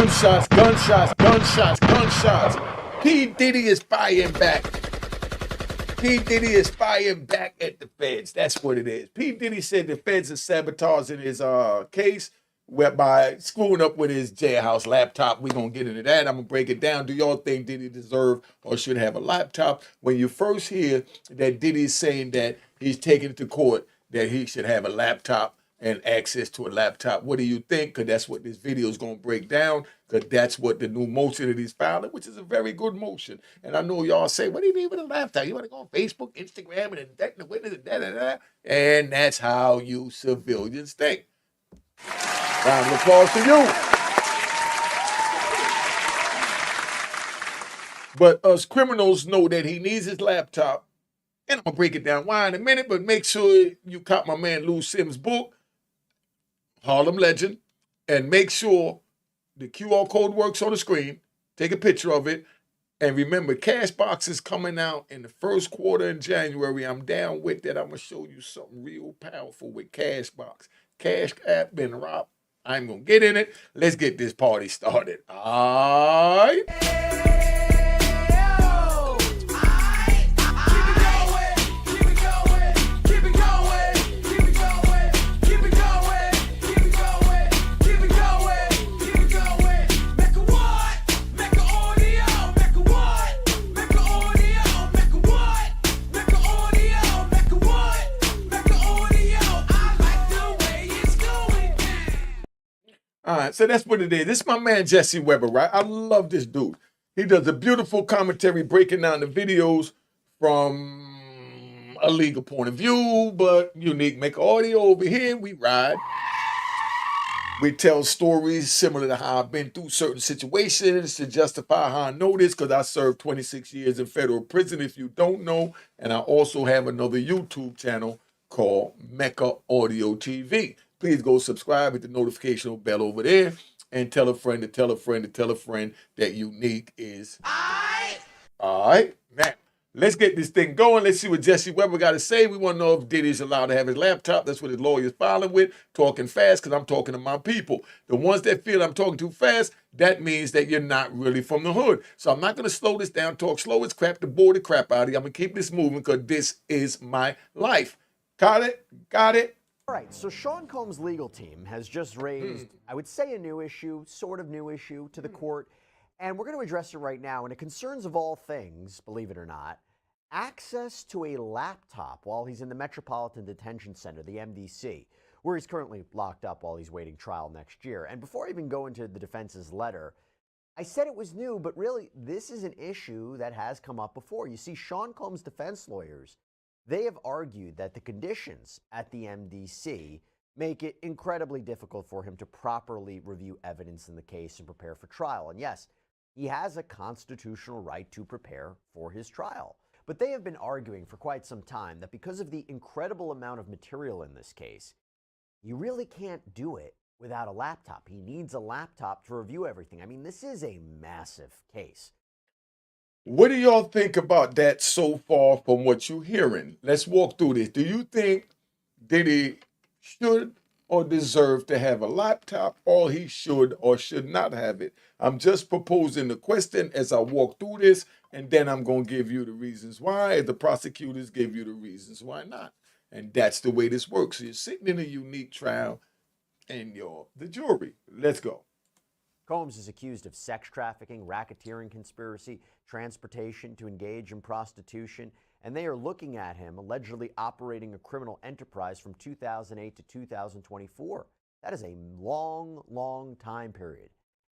Gunshots, gunshots, gunshots, gunshots. P Diddy is firing back. P Diddy is firing back at the feds. That's what it is. P Diddy said the feds are sabotaging his case by screwing up with his jailhouse laptop. We're going to get into that. I'm going to break it down. Do y'all think Diddy deserve or should have a laptop? When you first hear that Diddy's saying that he's taking it to court, that he should have a laptop and access to a laptop, what do you think? Because that's what this video is going to break down, because that's what the new motion that he's filing, which is a very good motion. And I know y'all say, what do you mean with a laptop? You want to go on Facebook, Instagram, and indict the witness, and da-da-da? And that's how you civilians think. Round of applause to you. But us criminals know that he needs his laptop. And I'm going to break it down why in a minute, but make sure you cop my man Lou Sims' book, Harlem Legend, and make sure the QR code works on the screen. Take a picture of it. And remember, Cashbox is coming out in the first quarter in January. I'm down with that. I'm going to show you something real powerful with Cashbox. Cash App been robbed. I'm going to get in it. Let's get this party started. All right. All right, so that's what it is. This is my man Jesse Weber, right? I love this dude. He does a beautiful commentary breaking down the videos from a legal point of view, but unique. Make audio over here. We ride. We tell stories similar to how I've been through certain situations to justify how I know this, because I served 26 years in federal prison, if you don't know. And I also have another YouTube channel called Mecca Audio TV. Please go subscribe, hit the notification bell over there, and tell a friend to tell a friend to tell a friend that Unique is. All right. Now, let's get this thing going. Let's see what Jesse Weber got to say. We want to know if Diddy's allowed to have his laptop. That's what his lawyer's filing with. Talking fast, because I'm talking to my people. The ones that feel I'm talking too fast, that means that you're not really from the hood. So I'm not going to slow this down, talk slow as crap to bore the crap out of you. I'm going to keep this moving, because this is my life. Got it? Got it? All right, so Sean Combs' legal team has just raised, I would say, a new issue, sort of new issue to the court, and we're going to address it right now. And it concerns, of all things, believe it or not, access to a laptop while he's in the Metropolitan Detention Center, the MDC, where he's currently locked up while he's waiting trial next year. And before I even go into the defense's letter, I said it was new, but really, this is an issue that has come up before. You see, Sean Combs' defense lawyers, they have argued that the conditions at the MDC make it incredibly difficult for him to properly review evidence in the case and prepare for trial. And yes, he has a constitutional right to prepare for his trial. But they have been arguing for quite some time that because of the incredible amount of material in this case, you really can't do it without a laptop. He needs a laptop to review everything. I mean, this is a massive case. What do y'all think about that so far from what you're hearing? Let's walk through this. Do you think Diddy should or deserve to have a laptop, or he should or should not have it? I'm just proposing the question as I walk through this, and then I'm going to give you the reasons why, as the prosecutors give you the reasons why not. And that's the way this works. So you're sitting in a unique trial, and you're the jury. Let's go. Combs is accused of sex trafficking, racketeering conspiracy, transportation to engage in prostitution, and they are looking at him allegedly operating a criminal enterprise from 2008 to 2024. That is a long, long time period.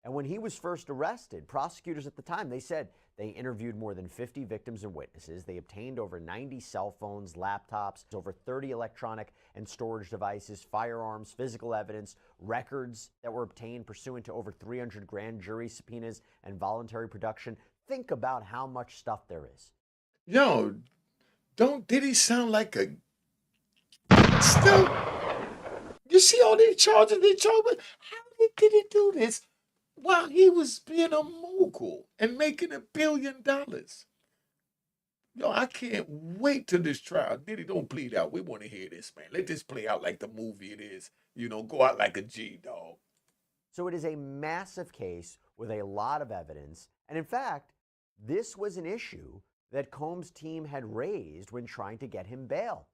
And when he was first arrested, prosecutors at the time, they said they interviewed more than 50 victims and witnesses. They obtained over 90 cell phones, laptops, over 30 electronic and storage devices, firearms, physical evidence, records that were obtained pursuant to over 300 grand jury subpoenas and voluntary production. Think about how much stuff there is. Yo, did he sound like a still? You see all these charges they charge with? How did he do this while he was being a mogul and making $1 billion? Yo, I can't wait till this trial. Diddy, don't plead out. We want to hear this, man. Let this play out like the movie it is. You know, go out like a G, dog. So it is a massive case with a lot of evidence. And in fact, this was an issue that Combs' team had raised when trying to get him bail.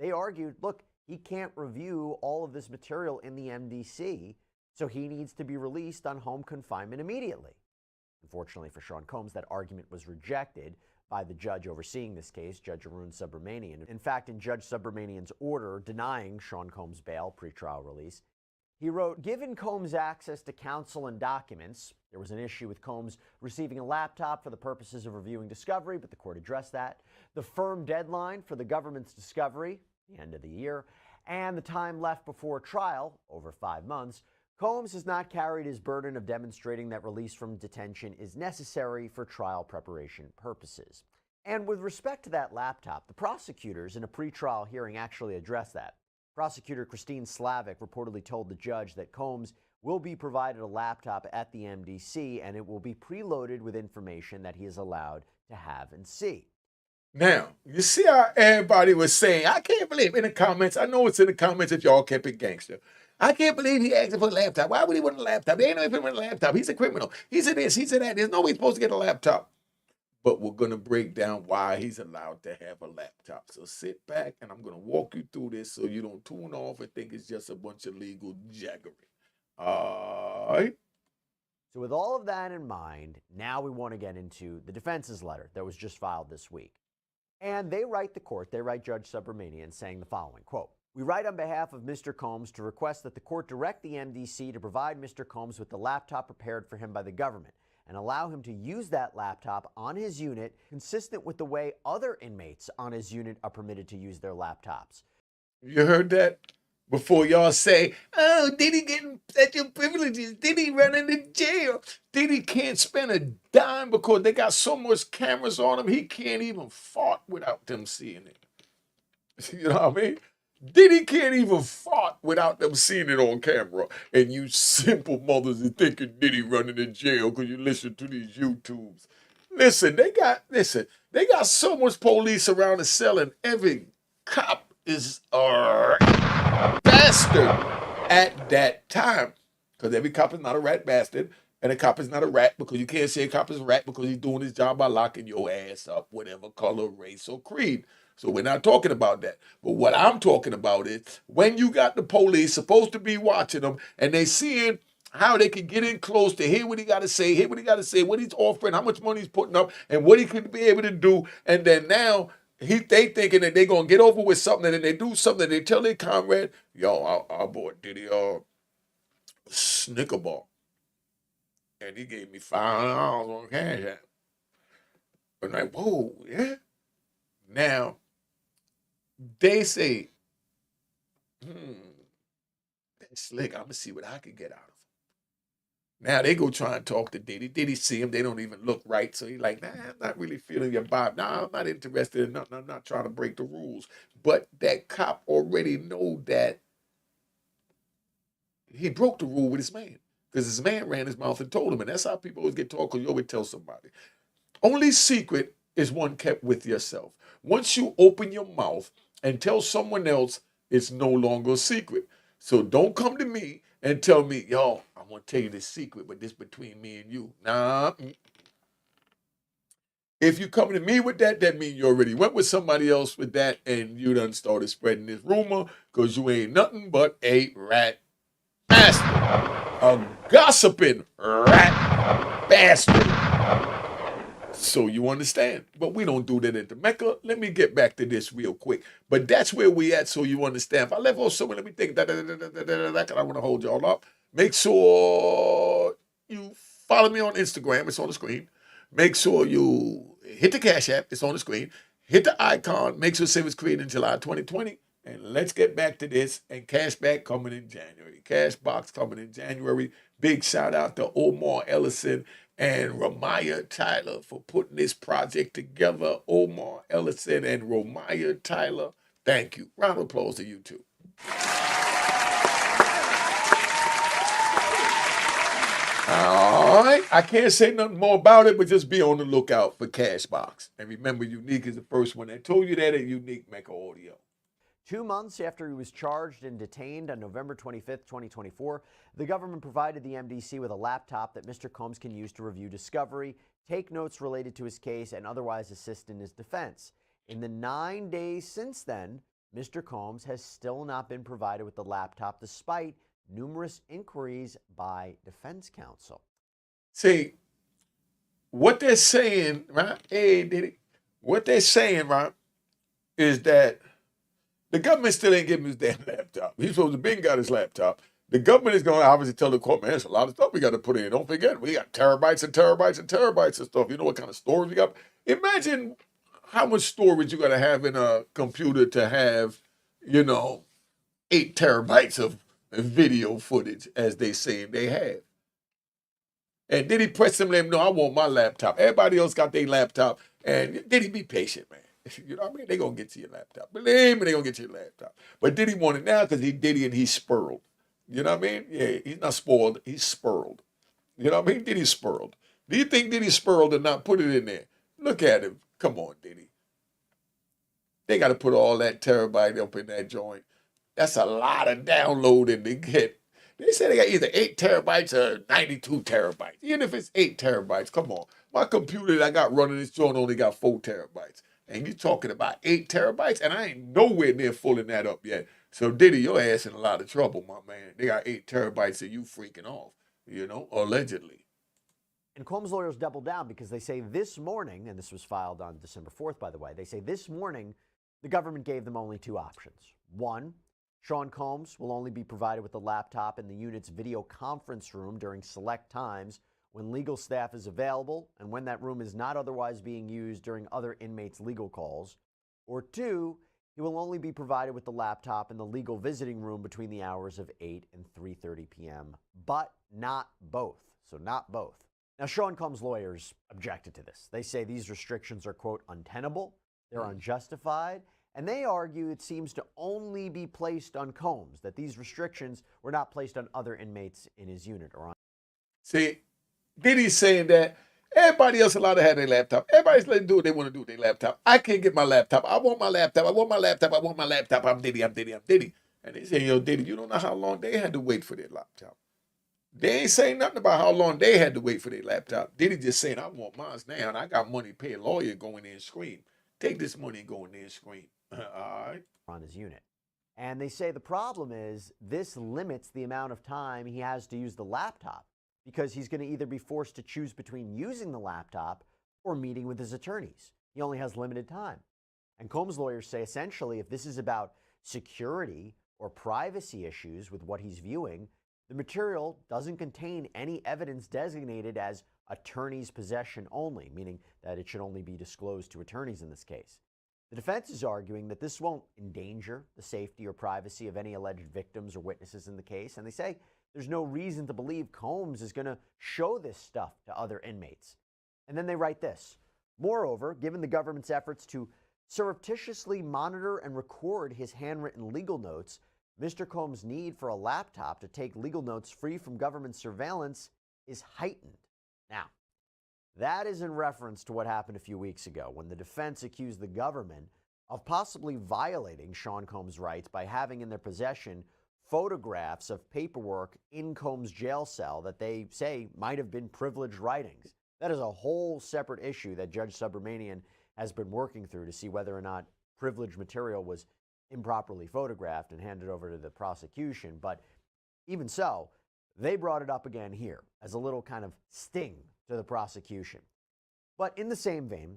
They argued, look, he can't review all of this material in the MDC, so he needs to be released on home confinement immediately. Unfortunately for Sean Combs, that argument was rejected by the judge overseeing this case, Judge Arun Subramanian. In fact, in Judge Subramanian's order denying Sean Combs' bail, pretrial release, he wrote, given Combs access to counsel and documents, there was an issue with Combs receiving a laptop for the purposes of reviewing discovery, but the court addressed that. The firm deadline for the government's discovery, the end of the year, and the time left before trial, over 5 months, Combs has not carried his burden of demonstrating that release from detention is necessary for trial preparation purposes. And with respect to that laptop, the prosecutors in a pretrial hearing actually addressed that. Prosecutor Christine Slavic reportedly told the judge that Combs will be provided a laptop at the MDC and it will be preloaded with information that he is allowed to have and see. Now, you see how everybody was saying, I can't believe in the comments, I know it's in the comments if y'all kept it gangster. I can't believe he asked for a laptop. Why would he want a laptop? They ain't no even want a laptop. He's a criminal. He's a this, he's a that. There's no way he's supposed to get a laptop. But we're going to break down why he's allowed to have a laptop. So sit back and I'm going to walk you through this so you don't tune off and think it's just a bunch of legal jaggery. All right. So with all of that in mind, now we want to get into the defense's letter that was just filed this week. And they write the court, they write Judge Subramanian saying the following, quote, we write on behalf of Mr. Combs to request that the court direct the MDC to provide Mr. Combs with the laptop prepared for him by the government and allow him to use that laptop on his unit consistent with the way other inmates on his unit are permitted to use their laptops. You heard that? Before y'all say, oh, Diddy getting special privileges, Diddy running to jail. Diddy can't spend a dime because they got so much cameras on him, he can't even fart without them seeing it. You know what I mean? Diddy can't even fart without them seeing it on camera. And you simple mothers are thinking Diddy running to jail because you listen to these YouTubes. Listen, they got so much police around the cell and every cop is a bastard at that time. Because every cop is not a rat bastard. And a cop is not a rat because you can't say a cop is a rat because he's doing his job by locking your ass up, whatever color, race, or creed. So we're not talking about that. But what I'm talking about is when you got the police supposed to be watching them and they seeing how they can get in close to hear what he got to say, what he's offering, how much money he's putting up, and what he could be able to do. And then now they thinking that they're going to get over with something and then they do something and they tell their comrade, yo, I bought Diddy a Snicker bar. And he gave me $5 on Cash App. I'm like, whoa, yeah? Now, they say, that's slick. I'm going to see what I can get out of him. Now, they go try and talk to Diddy. Diddy see him. They don't even look right. So he's like, nah, I'm not really feeling your vibe. Nah, I'm not interested in nothing. I'm not trying to break the rules. But that cop already know that he broke the rule with his man. Because his man ran his mouth and told him. And that's how people always get taught because you always tell somebody. Only secret is one kept with yourself. Once you open your mouth and tell someone else, it's no longer a secret. So don't come to me and tell me, yo, I want to tell you this secret, but this between me and you. Nah. If you come to me with that, that means you already went with somebody else with that and you done started spreading this rumor because you ain't nothing but a rat bastard. A gossiping rat bastard. So you understand. But we don't do that at the Mecca. Let me get back to this real quick. But that's where we at so you understand. If I left off somewhere, let me think. Because I want to hold y'all up. Make sure you follow me on Instagram. It's on the screen. Make sure you hit the Cash App. It's on the screen. Hit the icon. Make sure it was created in July 2020. And let's get back to this. And Cashback coming in January. Cashbox coming in January. Big shout out to Omar Ellison and Ramaya Tyler for putting this project together. Omar Ellison and Ramaya Tyler, thank you. Round of applause to you two. All right. I can't say nothing more about it, but just be on the lookout for Cashbox. And remember, Unique is the first one that told you that at Unique Mecca Audio. 2 months after he was charged and detained on November 25th, 2024, the government provided the MDC with a laptop that Mr. Combs can use to review discovery, take notes related to his case, and otherwise assist in his defense. In the 9 days since then, Mr. Combs has still not been provided with the laptop despite numerous inquiries by defense counsel. See, what they're saying, right? Hey, Diddy. What they're saying, right, is that the government still ain't giving him his damn laptop. He's supposed to have been got his laptop. The government is going to obviously tell the court, man, there's a lot of stuff we got to put in. Don't forget, we got terabytes and terabytes and terabytes of stuff. You know what kind of storage we got? Imagine how much storage you got to have in a computer to have, 8 terabytes of video footage, as they say they have. And then he pressed him, let him know, I want my laptop. Everybody else got their laptop. And Diddy, be patient, man. You know what I mean? They're going to get to your laptop. Believe me, they're going to get to your laptop. But Diddy want it now because he's Diddy and he's spurled. You know what I mean? Yeah, he's not spoiled. He's spurled. You know what I mean? Diddy's spurled. Do you think Diddy's spurled and not put it in there? Look at him. Come on, Diddy. They got to put all that terabyte up in that joint. That's a lot of downloading to get. They say they got either 8 terabytes or 92 terabytes. Even if it's 8 terabytes, come on. My computer that I got running this joint only got 4 terabytes. And you're talking about 8 terabytes, and I ain't nowhere near filling that up yet. So, Diddy, your ass in a lot of trouble, my man. They got 8 terabytes of you freaking off, allegedly. And Combs' lawyers doubled down because they say this morning, and this was filed on December 4th, by the way, they say this morning the government gave them only 2 options. One, Sean Combs will only be provided with a laptop in the unit's video conference room during select times when legal staff is available and when that room is not otherwise being used during other inmates' legal calls. Or 2, he will only be provided with the laptop in the legal visiting room between the hours of 8 and 3:30 p.m., but not both. So not both. Now, Sean Combs' lawyers objected to this. They say these restrictions are, quote, untenable, they're unjustified, and they argue it seems to only be placed on Combs, that these restrictions were not placed on other inmates in his unit or on. See, Diddy's saying that everybody else allowed to have their laptop. Everybody's letting do what they want to do with their laptop. I can't get my laptop. I want my laptop. I want my laptop. I want my laptop. I'm Diddy. I'm Diddy. I'm Diddy. And they say, Diddy, you don't know how long they had to wait for their laptop. They ain't saying nothing about how long they had to wait for their laptop. Diddy just saying, I want mine now, and I got money to pay a lawyer, go in there and scream. Take this money and go in there and scream. All right. On his unit. And they say the problem is this limits the amount of time he has to use the laptop because he's going to either be forced to choose between using the laptop or meeting with his attorneys. He only has limited time. And Combs' lawyers say essentially if this is about security or privacy issues with what he's viewing, the material doesn't contain any evidence designated as attorney's possession only, meaning that it should only be disclosed to attorneys in this case. The defense is arguing that this won't endanger the safety or privacy of any alleged victims or witnesses in the case, and they say there's no reason to believe Combs is going to show this stuff to other inmates. And then they write this. Moreover, given the government's efforts to surreptitiously monitor and record his handwritten legal notes, Mr. Combs' need for a laptop to take legal notes free from government surveillance is heightened. Now, that is in reference to what happened a few weeks ago when the defense accused the government of possibly violating Sean Combs' rights by having in their possession photographs of paperwork in Combs' jail cell that they say might have been privileged writings. That is a whole separate issue that Judge Subramanian has been working through to see whether or not privileged material was improperly photographed and handed over to the prosecution. But even so, they brought it up again here as a little kind of sting to the prosecution. But in the same vein,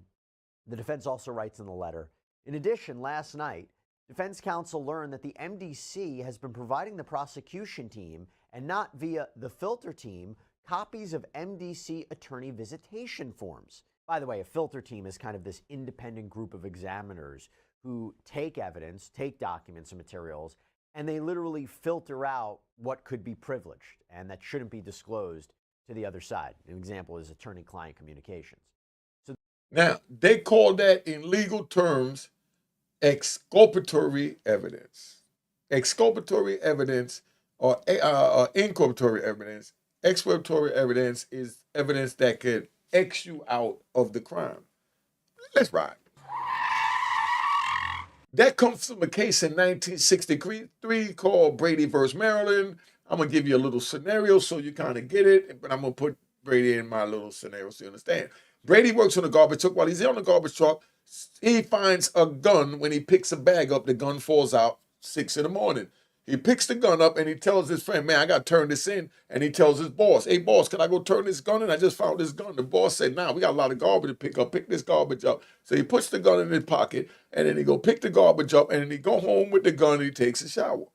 the defense also writes in the letter, in addition, last night, defense counsel learned that the MDC has been providing the prosecution team, and not via the filter team, copies of MDC attorney visitation forms. By the way, a filter team is kind of this independent group of examiners who take evidence, take documents and materials, and they literally filter out what could be privileged and that shouldn't be disclosed to the other side. An example is attorney-client communications. So now, they call that in legal terms exculpatory evidence. Exculpatory evidence or inculpatory evidence. Exculpatory evidence is evidence that could X you out of the crime. Let's ride. That comes from a case in 1963 called Brady versus Maryland. I'm going to give you a little scenario so you kind of get it, but I'm going to put Brady in my little scenario so you understand. Brady works on a garbage truck. While he's on the garbage truck, he finds a gun. When he picks a bag up, the gun falls out 6 in the morning. He picks the gun up and he tells his friend, man, I got to turn this in. And he tells his boss, hey, boss, can I go turn this gun in? I just found this gun. The boss said, nah, we got a lot of garbage to pick up. Pick this garbage up. So he puts the gun in his pocket and then he go pick the garbage up and then he go home with the gun and he takes a shower,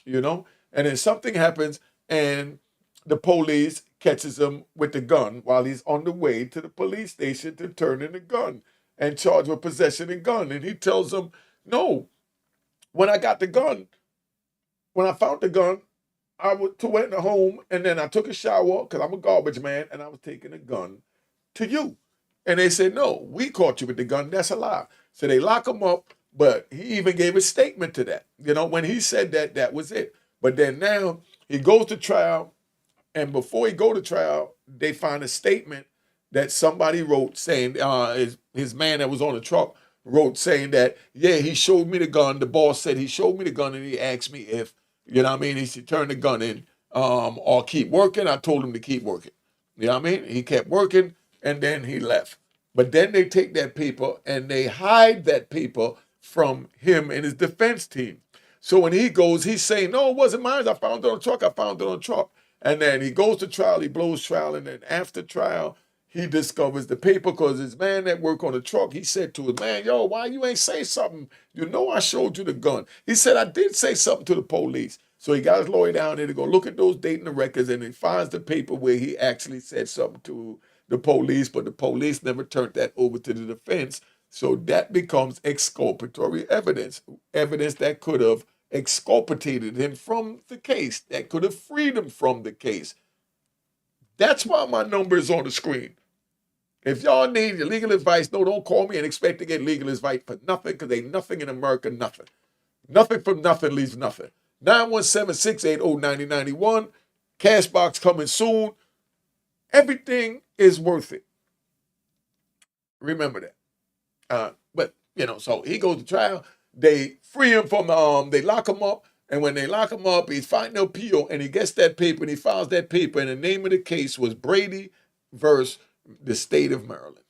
you know? And then something happens and the police catches him with the gun while he's on the way to the police station to turn in the gun and charge with possession of gun. And he tells them, no, when I got the gun, when I found the gun, went home and then I took a shower because I'm a garbage man and I was taking the gun to you. And they said, no, we caught you with the gun. That's a lie. So they lock him up, but he even gave a statement to that. You know, when he said that, that was it. But then now he goes to trial, and before he go to trial, they find a statement that somebody wrote saying, his man that was on the truck wrote saying that, yeah, he showed me the gun. The boss said he showed me the gun and he asked me if, you know what I mean, he should turn the gun in or keep working. I told him to keep working. You know what I mean? He kept working and then he left. But then they take that paper and they hide that paper from him and his defense team. So when he goes, he's saying, no, it wasn't mine. I found it on the truck. I found it on the truck. And then he goes to trial, he blows trial, and then after trial, he discovers the paper because his man that worked on the truck, he said to his man, yo, why you ain't say something? You know I showed you the gun. He said, I did say something to the police. So he got his lawyer down there to go look at those dating the records, and he finds the paper where he actually said something to the police, but the police never turned that over to the defense. So that becomes exculpatory evidence, evidence that could have exculpated him from the case, that could have freed him from the case. That's why my number is on the screen. If y'all need your legal advice, no, don't call me and expect to get legal advice for nothing, because ain't nothing in America, nothing. Nothing from nothing leaves nothing. 917-680-9091. Cashbox coming soon. Everything is worth it. Remember that. But, you know, so he goes to trial. They free him from they lock him up. And when they lock him up, he's fighting an appeal and he gets that paper and he files that paper. And the name of the case was Brady versus the state of Maryland.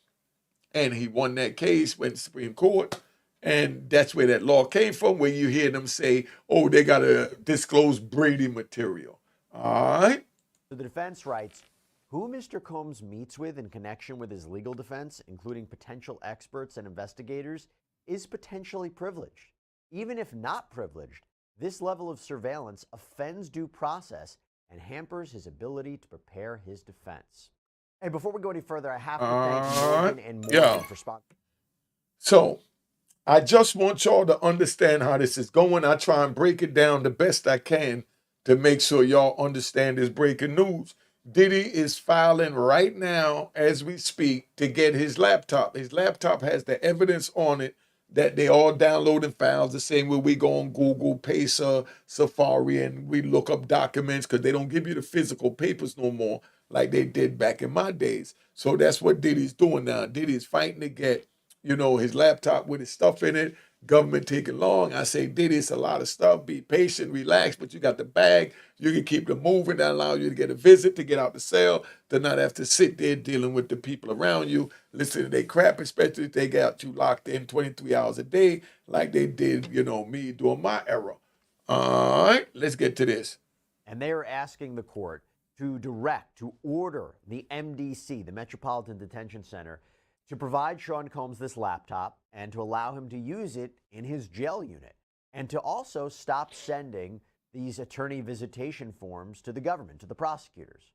And he won that case, went to Supreme Court. And that's where that law came from, where you hear them say, oh, they got to disclose Brady material. All right. So the defense writes, who Mr. Combs meets with in connection with his legal defense, including potential experts and investigators, is potentially privileged. Even if not privileged, this level of surveillance offends due process and hampers his ability to prepare his defense. Hey, before we go any further, I have to thank Morgan and Morgan for sponsoring. So I just want y'all to understand how this is going. I try and break it down the best I can to make sure y'all understand this breaking news. Diddy is filing right now as we speak to get his laptop. His laptop has the evidence on it that they all downloading files the same way we go on Google, Pacer, Safari, and we look up documents because they don't give you the physical papers no more like they did back in my days. So that's what Diddy's doing now. Diddy's fighting to get, you know, his laptop with his stuff in it. Government taking long. I say, Diddy, it's a lot of stuff. Be patient, relax, but you got the bag. You can keep it moving. That allows you to get a visit, to get out the cell, to not have to sit there dealing with the people around you, listening to their crap, especially if they got you locked in 23 hours a day like they did, you know, me during my era. All right, let's get to this. And they are asking the court to order the MDC, the Metropolitan Detention Center, to provide Sean Combs this laptop and to allow him to use it in his jail unit, and to also stop sending these attorney visitation forms to the government, to the prosecutors.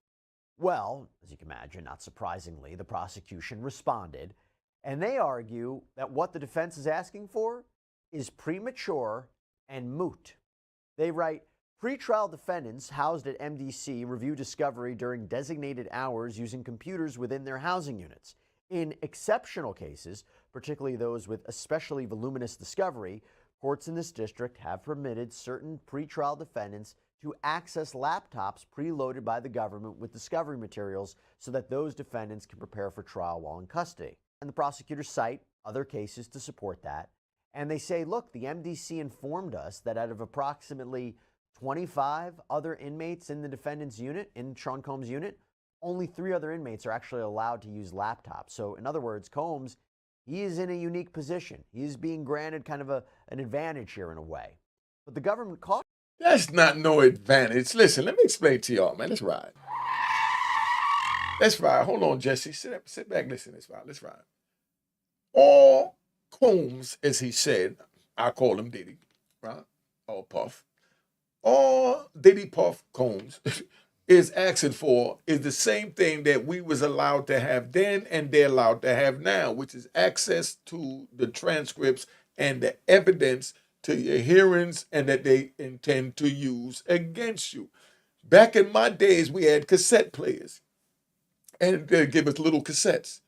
Well, as you can imagine, not surprisingly, the prosecution responded, and they argue that what the defense is asking for is premature and moot. They write, pretrial defendants housed at MDC review discovery during designated hours using computers within their housing units. In exceptional cases, particularly those with especially voluminous discovery, courts in this district have permitted certain pretrial defendants to access laptops preloaded by the government with discovery materials so that those defendants can prepare for trial while in custody. And the prosecutors cite other cases to support that. And they say, look, the MDC informed us that out of approximately 25 other inmates in the defendant's unit, in Sean Combs' unit, only 3 other inmates are actually allowed to use laptops. So in other words, Combs, he is in a unique position. He is being granted kind of an advantage here in a way. But the government caught. That's not no advantage. Listen, let me explain to y'all, man. Let's ride. Let's ride. Hold on, Jesse. Sit back, listen. Let's ride. Let's ride. All Combs, as he said, I call him Diddy, right? Or Puff. All Diddy Puff Combs is asking for is the same thing that we was allowed to have then and they're allowed to have now, which is access to the transcripts and the evidence to your hearings and that they intend to use against you. Back in my days, we had cassette players and they'd give us little cassettes.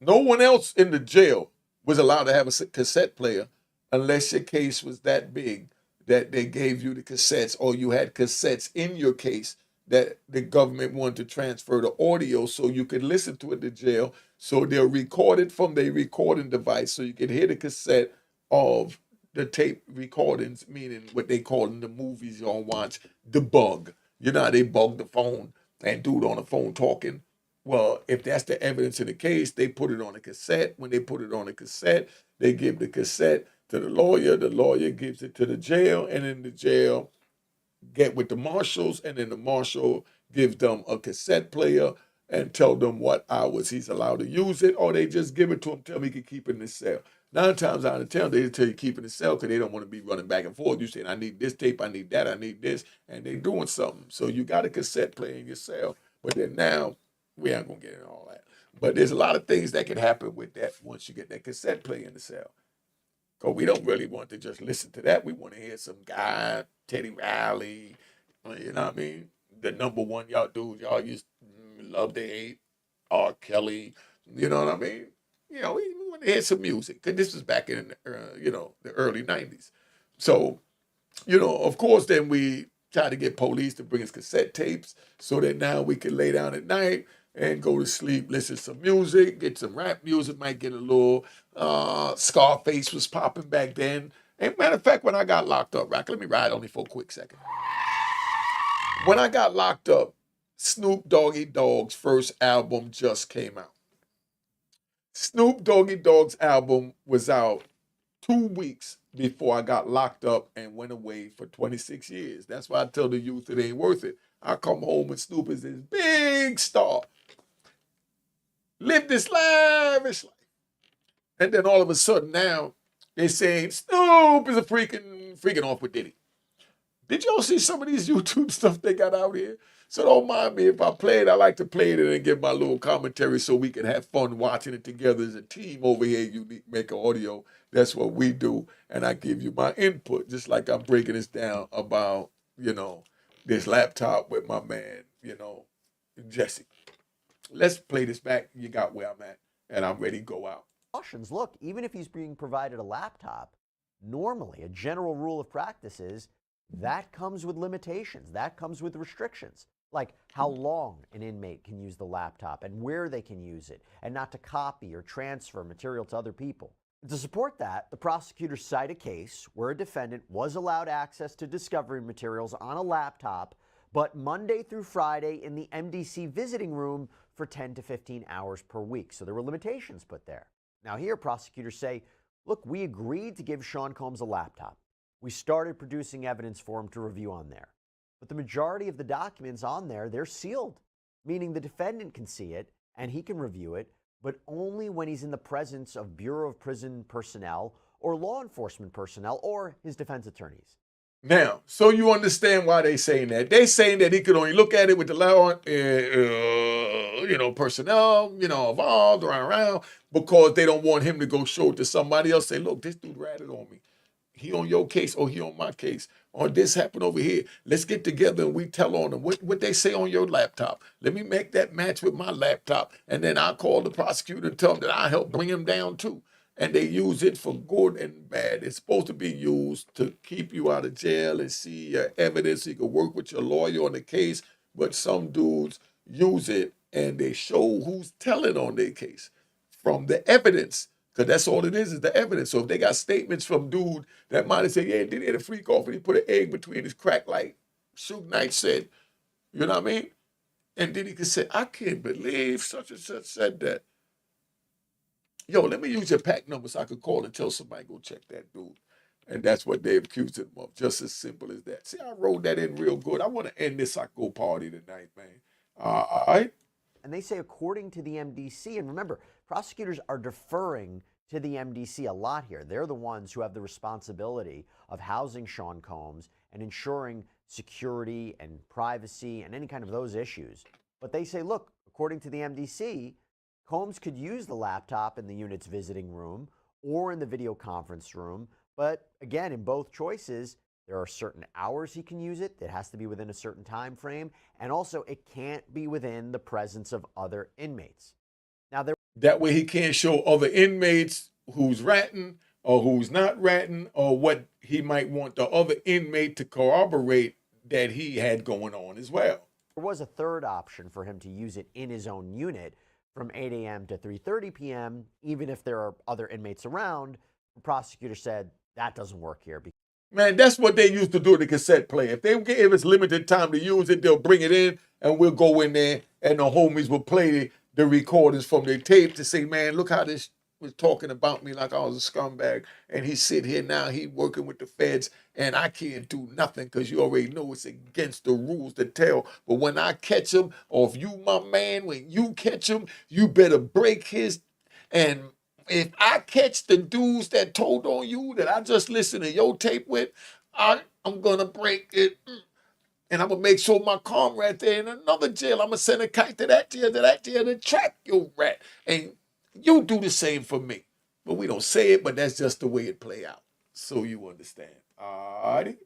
No one else in the jail was allowed to have a cassette player unless your case was that big that they gave you the cassettes or you had cassettes in your case that the government wanted to transfer the audio so you could listen to it in jail. So they'll record it from their recording device so you can hear the cassette of the tape recordings, meaning what they call in the movies you don't watch, the bug. You know how they bug the phone and dude on the phone talking? Well, if that's the evidence in the case, they put it on a cassette. When they put it on a cassette, they give the cassette to the lawyer gives it to the jail, and in the jail get with the marshals, and then the marshal gives them a cassette player and tell them what hours he's allowed to use it, or they just give it to him, tell him he can keep it in the cell. 9 times out of 10, they tell you keep it in the cell because they don't want to be running back and forth. You saying, I need this tape, I need that, I need this, and they're doing something. So you got a cassette player in your cell, but then now, we ain't gonna get into all that. But there's a lot of things that can happen with that once you get that cassette player in the cell. Because we don't really want to just listen to that. We want to hear some guy, Teddy Riley, you know what I mean? The number one y'all dudes, y'all used to love to hate, R. Kelly, you know what I mean? You know, we want to hear some music. Because this was back in, the early 90s. So, of course, then we try to get police to bring us cassette tapes so that now we can lay down at night and go to sleep, listen to some music, get some rap music, might get a little Scarface was popping back then. And matter of fact, when I got locked up, let me ride only for a quick second. When I got locked up, Snoop Doggy Dogg's first album just came out. Snoop Doggy Dogg's album was out 2 weeks before I got locked up and went away for 26 years. That's why I tell the youth it ain't worth it. I come home and Snoop is this big star. Live this lavish life. And then all of a sudden now, they're saying Snoop is a freaking off with Diddy. Did y'all see some of these YouTube stuff they got out here? So don't mind me if I play it. I like to play it and give my little commentary so we can have fun watching it together as a team over here. Unique Maker Audio. That's what we do. And I give you my input, just like I'm breaking this down about, this laptop with my man, Jesse. Let's play this back. You got where I'm at, and I'm ready to go out. Cautions. Look, even if he's being provided a laptop, normally a general rule of practice is that comes with limitations. That comes with restrictions, like how long an inmate can use the laptop and where they can use it, and not to copy or transfer material to other people. To support that, the prosecutors cite a case where a defendant was allowed access to discovery materials on a laptop, but Monday through Friday in the MDC visiting room for 10 to 15 hours per week. So there were limitations put there. Now here, prosecutors say, look, we agreed to give Sean Combs a laptop. We started producing evidence for him to review on there. But the majority of the documents on there, they're sealed, meaning the defendant can see it and he can review it, but only when he's in the presence of Bureau of Prison personnel or law enforcement personnel or his defense attorneys. Now, so you understand why they saying that. They saying that he could only look at it with the law, personnel, involved around, because they don't want him to go show it to somebody else. Say, look, this dude ratted on me. He on your case or he on my case. Or this happened over here. Let's get together and we tell on them what they say on your laptop. Let me make that match with my laptop. And then I'll call the prosecutor and tell them that I helped bring him down too. And they use it for good and bad. It's supposed to be used to keep you out of jail and see your evidence so you can work with your lawyer on the case. But some dudes use it and they show who's telling on their case from the evidence Because that's all it is the evidence. So if they got statements from dude that might have said, yeah, Diddy had a freak off and he put an egg between his crack like Suge Knight said, you know what I mean? And Diddy could say, I can't believe such and such said that. Yo, let me use your pack number so I could call and tell somebody go check that dude. And that's what they accused him of. Just as simple as that. See, I wrote that in real good. I want to end this psycho party tonight, man. All right? And they say, according to the MDC, and remember, prosecutors are deferring to the MDC a lot here. They're the ones who have the responsibility of housing Sean Combs and ensuring security and privacy and any kind of those issues. But they say, look, according to the MDC, Combs could use the laptop in the unit's visiting room or in the video conference room. But again, in both choices, there are certain hours he can use it. It has to be within a certain time frame. And also, it can't be within the presence of other inmates. Now, that way he can't show other inmates who's ratting or who's not ratting or what he might want the other inmate to corroborate that he had going on as well. There was a third option for him to use it in his own unit from 8 a.m. to 3:30 p.m., even if there are other inmates around. The prosecutor said that doesn't work here. Man, that's what they used to do with the cassette player. If they gave us limited time to use it, they'll bring it in and we'll go in there and the homies will play the recordings from their tape to say, man, look how this was talking about me like I was a scumbag. And he sit here now, he working with the feds and I can't do nothing because you already know it's against the rules to tell. But when I catch him, or if you, my man, when you catch him, you better break his. And if I catch the dudes that told on you that I just listened to your tape with, I'm going to break it. And I'm going to make sure my comrade there in another jail, I'm going to send a kite to that jail, to track your rat. And you do the same for me. But we don't say it, but that's just the way it play out. So you understand. All right?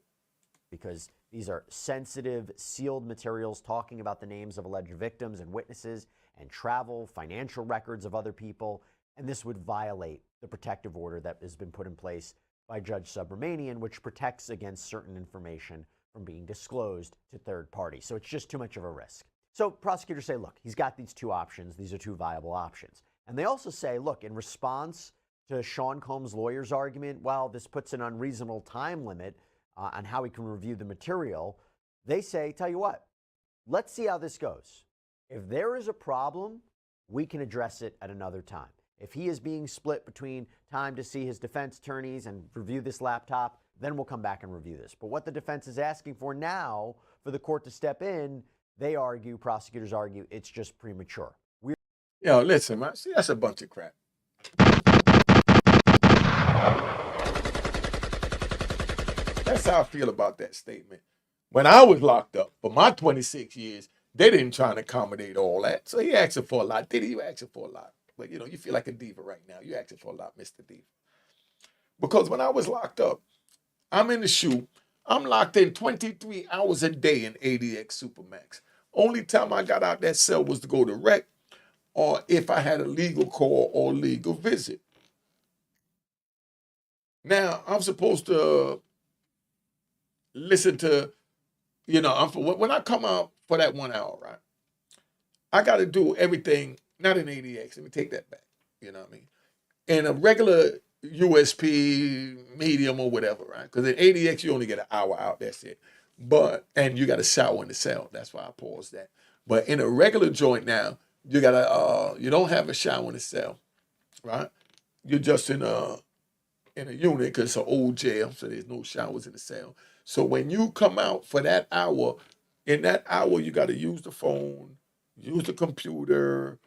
Because these are sensitive, sealed materials talking about the names of alleged victims and witnesses and travel, financial records of other people. And this would violate the protective order that has been put in place by Judge Subramanian, which protects against certain information from being disclosed to third parties. So it's just too much of a risk. So prosecutors say, look, he's got these two options. These are two viable options. And they also say, look, in response to Sean Combs' lawyer's argument, while this puts an unreasonable time limit on how he can review the material, they say, tell you what, let's see how this goes. If there is a problem, we can address it at another time. If he is being split between time to see his defense attorneys and review this laptop, then we'll come back and review this. But what the defense is asking for now, for the court to step in, they argue, prosecutors argue, it's just premature. Yo, listen, man. See, that's a bunch of crap. That's how I feel about that statement. When I was locked up for my 26 years, they didn't try to accommodate all that. So he asking for a lot. Diddy, you asking for a lot. But, you feel like a diva right now. You asking for a lot, Mr. Diva. Because when I was locked up, I'm in the shoe. I'm locked in 23 hours a day in ADX Supermax. Only time I got out that cell was to go to rec or if I had a legal call or legal visit. Now, I'm supposed to listen to, when I come out for that 1 hour, right? I got to do everything, not in ADX. Let me take that back. You know what I mean? In a regular USP, medium or whatever, right? Because in ADX, you only get an hour out. That's it. And you got to shower in the cell. That's why I paused that. But in a regular joint now, you don't have a shower in the cell, right? You're just in a unit because it's an old jail, so there's no showers in the cell. So when you come out for that hour, in that hour, you got to use the phone, use the computer,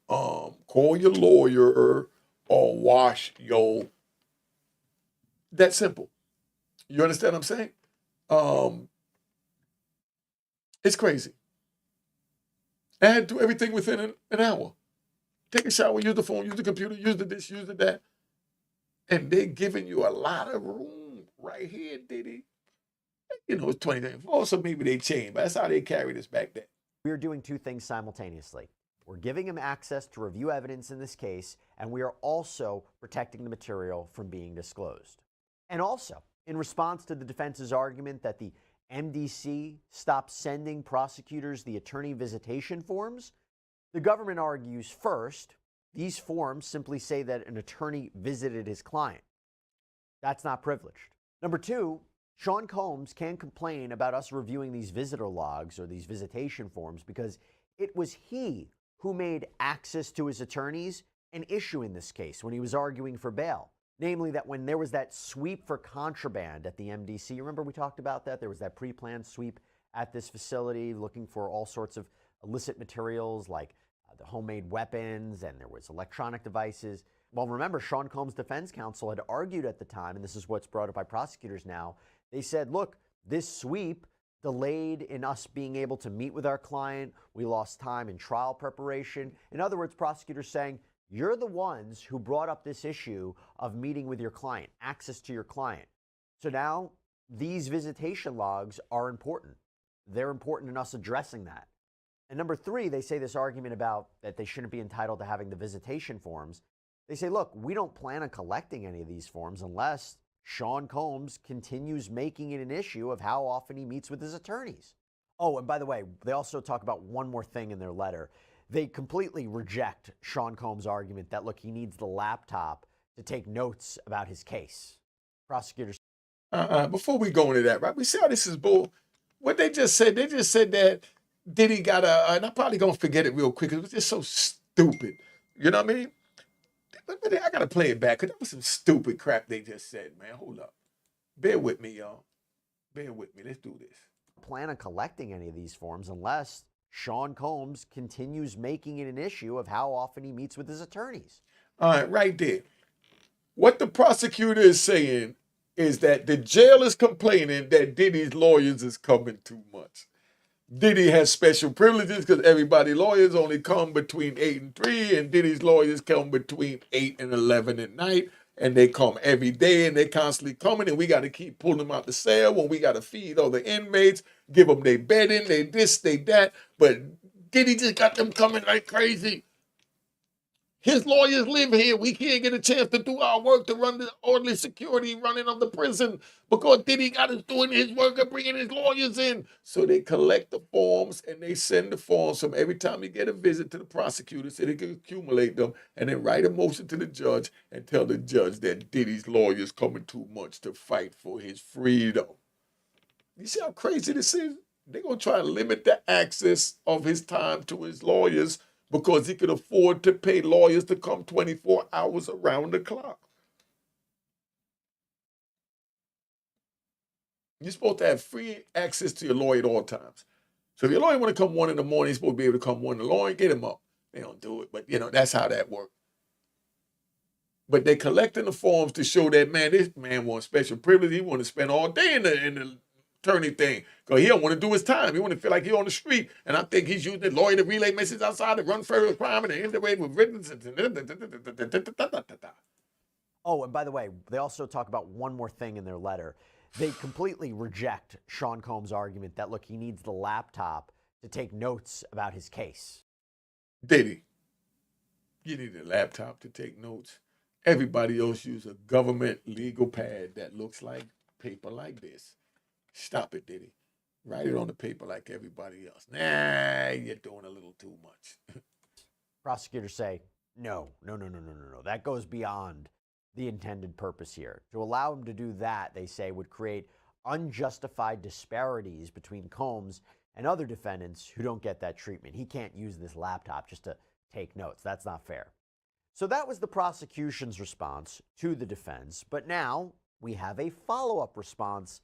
call your lawyer, or wash your. That simple. You understand what I'm saying? It's crazy. I had to do everything within an hour. Take a shower, use the phone, use the computer, use the this, use the that. And they're giving you a lot of room right here, Diddy. It's 2024, so maybe they changed. But that's how they carried us back then. We're doing two things simultaneously. We're giving him access to review evidence in this case, and we are also protecting the material from being disclosed. And also, in response to the defense's argument that the MDC stopped sending prosecutors the attorney visitation forms, the government argues first, These forms simply say that an attorney visited his client. That's not privileged. Number two, Sean Combs can complain about us reviewing these visitor logs or these visitation forms because it was he who made access to his attorneys an issue in this case when he was arguing for bail. Namely, that when there was that sweep for contraband at the MDC, remember we talked about that? There was that pre-planned sweep at this facility looking for all sorts of illicit materials like the homemade weapons, and there was electronic devices. Well, remember, Sean Combs' defense counsel had argued at the time, and this is what's brought up by prosecutors now. They said, look, this sweep delayed in us being able to meet with our client. We lost time in trial preparation. In other words, prosecutors saying, you're the ones who brought up this issue of meeting with your client, access to your client. So now these visitation logs are important. They're important in us addressing that. And number three, they say this argument about that they shouldn't be entitled to having the visitation forms. They say, look, we don't plan on collecting any of these forms unless Sean Combs continues making it an issue of how often he meets with his attorneys. Oh, and by the way, they also talk about one more thing in their letter. They completely reject Sean Combs' argument that, look, he needs the laptop to take notes about his case. Prosecutors. Before we go into that, right? We see how this is bull. What they just said that Diddy got and I'm probably gonna forget it real quick. It was just so stupid. You know what I mean? But I gotta play it back because that was some stupid crap they just said, man. Hold up. Bear with me, y'all. Bear with me. Let's do this. Plan on collecting any of these forms unless Sean Combs continues making it an issue of how often he meets with his attorneys. All right, right there. What the prosecutor is saying is that the jail is complaining that Diddy's lawyers is coming too much. Diddy has special privileges because everybody lawyers only come between 8 and 3, and Diddy's lawyers come between 8 and 11 at night, and they come every day, and they constantly coming, and we got to keep pulling them out the cell when we got to feed all the inmates, give them their bedding, they this, they that, but Diddy just got them coming like crazy. His lawyers live here. We can't get a chance to do our work to run the orderly security running of the prison because Diddy got us doing his work and bringing his lawyers in. So they collect the forms and they send the forms from every time you get a visit to the prosecutor so they can accumulate them and then write a motion to the judge and tell the judge that Diddy's lawyers coming too much to fight for his freedom. You see how crazy this is? They're going to try to limit the access of his time to his lawyers because he could afford to pay lawyers to come 24 hours around the clock. You're supposed to have free access to your lawyer at all times. So if your lawyer want to come 1 in the morning, he's supposed to be able to come 1 in the morning, get him up. They don't do it, but that's how that works. But they collecting the forms to show that, man, this man wants special privilege. He want to spend all day in the attorney thing because he don't want to do his time. He want to feel like he's on the street. And I think he's using the lawyer to relay messages outside to run further crime and integrate with witnesses. Oh, and by the way, they also talk about one more thing in their letter. They completely reject Sean Combs' argument that, look, he needs the laptop to take notes about his case. Diddy, you need a laptop to take notes. Everybody else use a government legal pad that looks like paper like this. Stop it, Diddy. Write it on the paper like everybody else. Nah, you're doing a little too much. Prosecutors say, no. That goes beyond the intended purpose here. To allow him to do that, they say, would create unjustified disparities between Combs and other defendants who don't get that treatment. He can't use this laptop just to take notes. That's not fair. So that was the prosecution's response to the defense. But now we have a follow-up response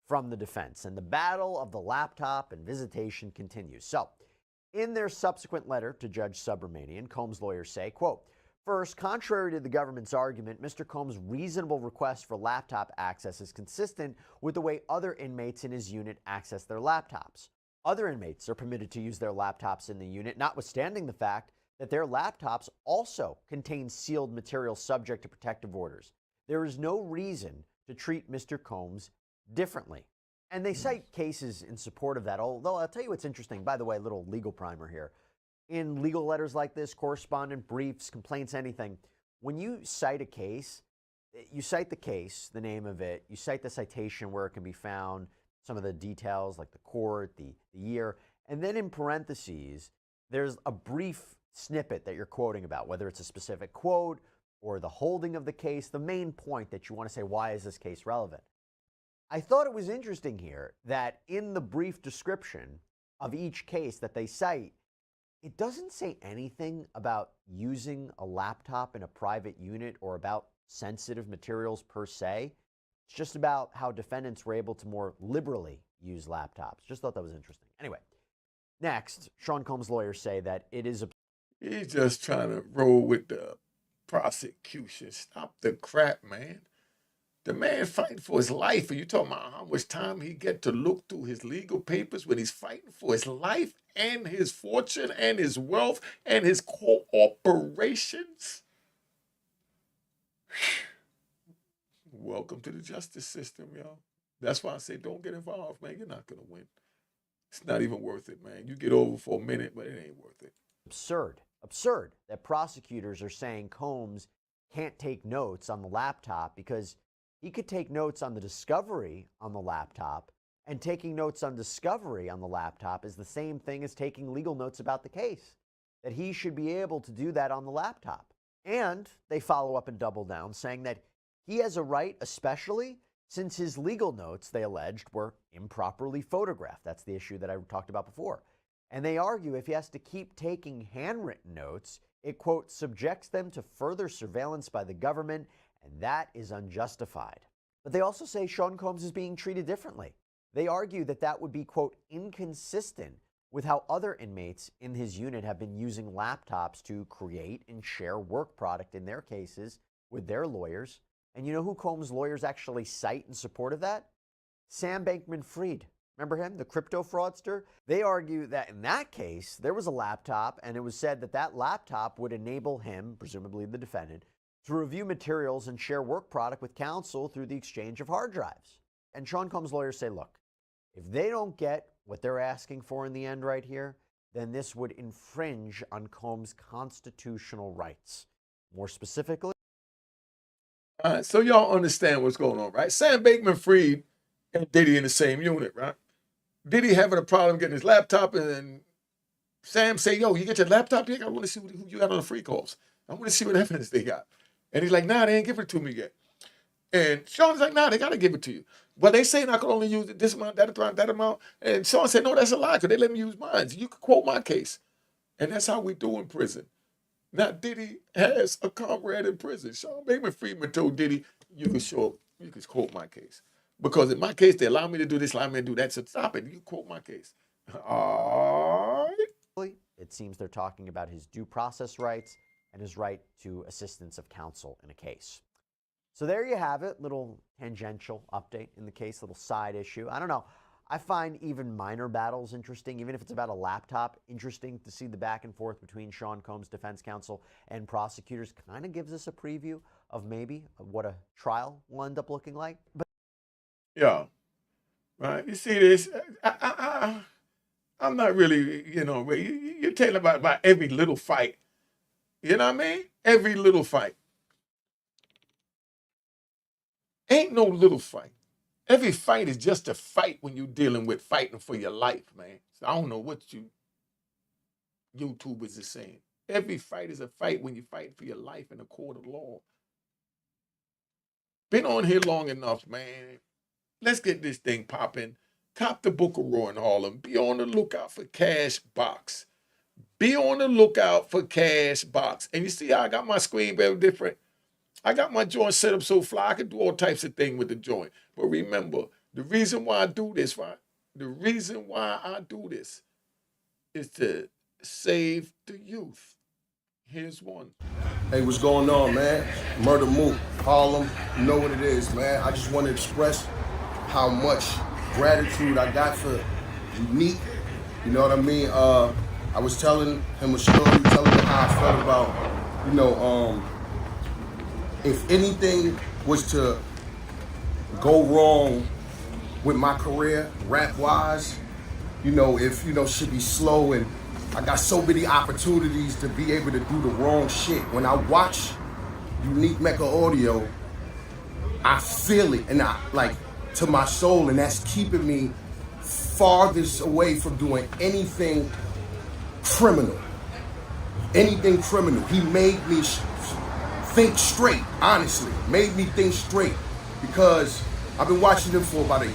from the defense, and the battle of the laptop and visitation continues. So in their subsequent letter to Judge Subramanian, Combs' lawyers say, quote, first, contrary to the government's argument, Mr. Combs' reasonable request for laptop access is consistent with the way other inmates in his unit access their laptops. Other inmates are permitted to use their laptops in the unit, notwithstanding the fact that their laptops also contain sealed material subject to protective orders. There is no reason to treat Mr. Combs differently. And they cite cases in support of that, although I'll tell you what's interesting. By the way, little legal primer here. In legal letters like this, correspondent briefs, complaints, anything, when you cite a case, you cite the case, the name of it, you cite the citation where it can be found, some of the details like the court, the year, and then in parentheses, there's a brief snippet that you're quoting about, whether it's a specific quote or the holding of the case, the main point that you want to say, why is this case relevant? I thought it was interesting here that in the brief description of each case that they cite, it doesn't say anything about using a laptop in a private unit or about sensitive materials per se. It's just about how defendants were able to more liberally use laptops. Just thought that was interesting. Anyway, next, Sean Combs' lawyers say that it is a... He's just trying to roll with the prosecution. Stop the crap, man. The man fighting for his life. Are you talking about how much time he get to look through his legal papers when he's fighting for his life and his fortune and his wealth and his corporations? Welcome to the justice system, y'all. That's why I say don't get involved, man. You're not going to win. It's not even worth it, man. You get over for a minute, but it ain't worth it. Absurd that prosecutors are saying Combs can't take notes on the laptop because he could take notes on the discovery on the laptop, and taking notes on discovery on the laptop is the same thing as taking legal notes about the case, that he should be able to do that on the laptop. And they follow up and double down, saying that he has a right, especially since his legal notes, they alleged, were improperly photographed. That's the issue that I talked about before. And they argue if he has to keep taking handwritten notes, it, quote, subjects them to further surveillance by the government, and that is unjustified. But they also say Sean Combs is being treated differently. They argue that that would be, quote, inconsistent with how other inmates in his unit have been using laptops to create and share work product in their cases with their lawyers. And you know who Combs' lawyers actually cite in support of that? Sam Bankman-Fried. Remember him, the crypto fraudster? They argue that in that case, there was a laptop, and it was said that that laptop would enable him, presumably the defendant, to review materials and share work product with counsel through the exchange of hard drives. And Sean Combs' lawyers say, look, if they don't get what they're asking for in the end right here, then this would infringe on Combs' constitutional rights. More specifically... All right, so y'all understand what's going on, right? Sam Bankman-Fried and Diddy in the same unit, right? Diddy having a problem getting his laptop, and then Sam say, yo, you get your laptop? I want to see who you got on the free calls. I want to see what evidence they got. And he's like, nah, they ain't give it to me yet. And Sean's like, nah, they got to give it to you. But they saying I could only use this amount, that amount. And Sean said, no, that's a lie, because they let me use mine. You could quote my case. And that's how we do in prison. Now, Diddy has a comrade in prison. Sean Bankman-Fried told Diddy, you can quote my case. Because in my case, they allow me to do this, allow me to do that. So stop it. You quote my case. All right. It seems they're talking about his due process rights and his right to assistance of counsel in a case. So there you have it, little tangential update in the case, little side issue. I don't know. I find even minor battles interesting, even if it's about a laptop, interesting to see the back and forth between Sean Combs' defense counsel and prosecutors. Kind of gives us a preview of maybe what a trial will end up looking like. But yeah, right. You see this? I'm not really, you're telling about every little fight. You know what I mean? Every little fight. Ain't no little fight. Every fight is just a fight when you're dealing with fighting for your life, man. So I don't know what you YouTubers are saying. Every fight is a fight when you're fighting for your life in a court of law. Been on here long enough, man. Let's get this thing popping. Cop the Book of Raw in Harlem. Be on the lookout for Cash Box. Be on the lookout for Cash Box. And you see how I got my screen very different? I got my joint set up so fly, I can do all types of things with the joint. But remember, the reason why I do this, right? The reason why I do this is to save the youth. Here's one. Hey, what's going on, man? Murder Mook, Harlem, you know what it is, man. I just want to express how much gratitude I got for Unique. You know what I mean? I was telling him a story, telling him how I felt about, if anything was to go wrong with my career, rap-wise, if, should be slow, and I got so many opportunities to be able to do the wrong shit. When I watch Unique Mecca Audio, I feel it, and to my soul, and that's keeping me farthest away from doing anything criminal. anything criminal. He made me think straight, honestly. Made me think straight. Because I've been watching him for about a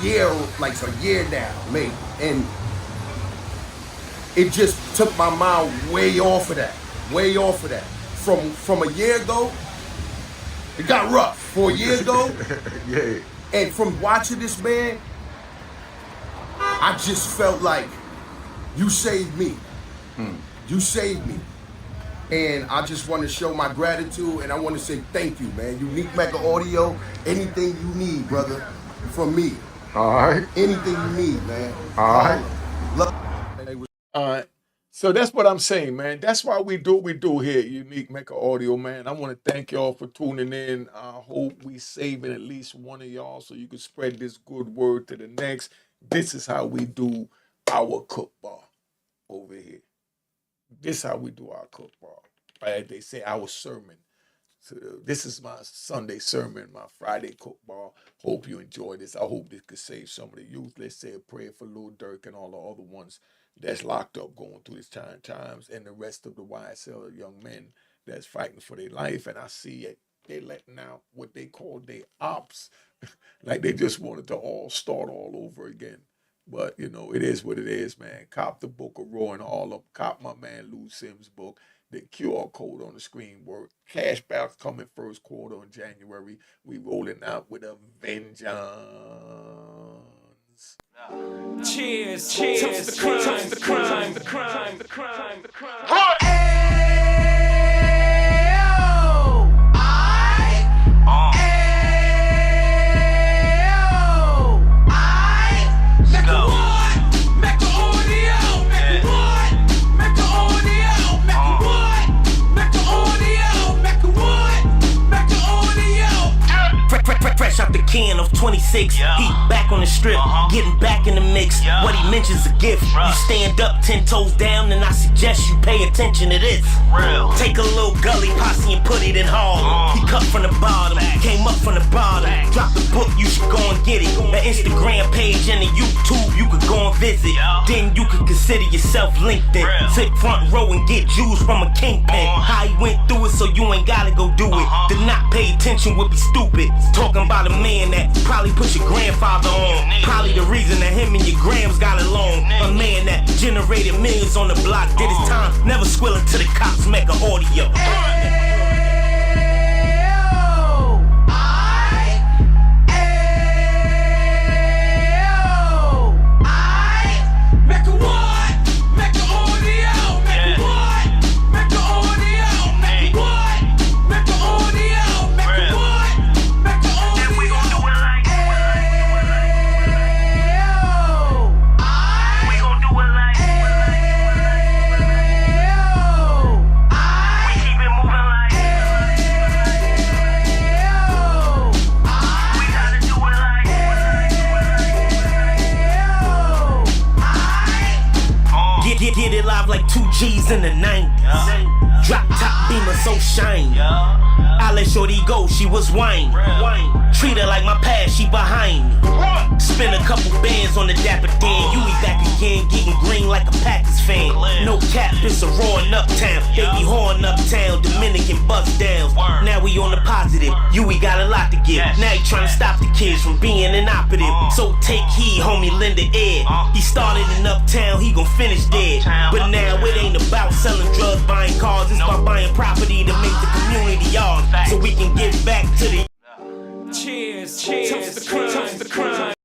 year, like a year now, maybe. And it just took my mind way off of that. Way off of that. From a year ago, it got rough. For a year ago, Yeah. and from watching this man, I just felt like you saved me. You saved me. And I just want to show my gratitude, and I want to say thank you, man. Unique Mecca Audio, anything you need, brother, from me. All right. Anything you need, man. All right. Love. All right. So that's what I'm saying, man. That's why we do what we do here at Unique Mecca Audio, man. I want to thank y'all for tuning in. I hope we saving at least one of y'all so you can spread this good word to the next. This is how we do our cook bar over here. This is how we do our cook bar. Right? They say our sermon. So this is my Sunday sermon, my Friday cook bar. Hope you enjoy this. I hope this could save some of the youth. Let's say a prayer for Lil Durk and all the other ones that's locked up going through these trying times, and the rest of the YSL young men that's fighting for their life. And I see it, they letting out what they call their ops, like they just wanted to all start all over again. But, you know, it is what it is, man. Cop the book of Raw and all up. Cop my man Lou Sims' book. The QR code on the screen work. Cash back coming first quarter in January. We rolling out with a vengeance. Cheers, cheers, toast the crime, toast the crime, the crime, the crime, the crime. Fresh out the can of 26, he back on the strip, getting back in the mix. What he mentions a gift. You stand up 10 toes down, and I suggest you pay attention to this. Take a little gully posse and put it in Harlem. He cut from the bottom, came up from the bottom. Drop the book, you should go and get it. The Instagram page and the YouTube, you could go and visit. Then you could consider yourself LinkedIn. Sit front row and get Jews from a kingpin. How he went through it, so you ain't gotta go do it. To not pay attention would be stupid. Talking about a man that probably put your grandfather on. Probably the reason that him and your grams got along. A man that generated millions on the block, did his time, never squilling to the cops, make an audio. Get it live like 2 G's in the 90s. Drop top beamer so shiny. I let shorty go, she was whining. Treat her like my past, she behind me. Spend a couple bands on the Dapper Dan. You be back again, getting green like a Packers fan. No cap, it's a roaring uptown. They be horn uptown, Dominican bust downs. Now we on the positive, we got a lot to give. Now he trying to stop the kids from being inoperative. So take heed, homie, lend an ear. He started in uptown, he gon' finish dead. But now it ain't about selling drugs, buying cars. It's about buying property to make the community yours, so we can get back to the cheers, cheers, toast the crime, the crime.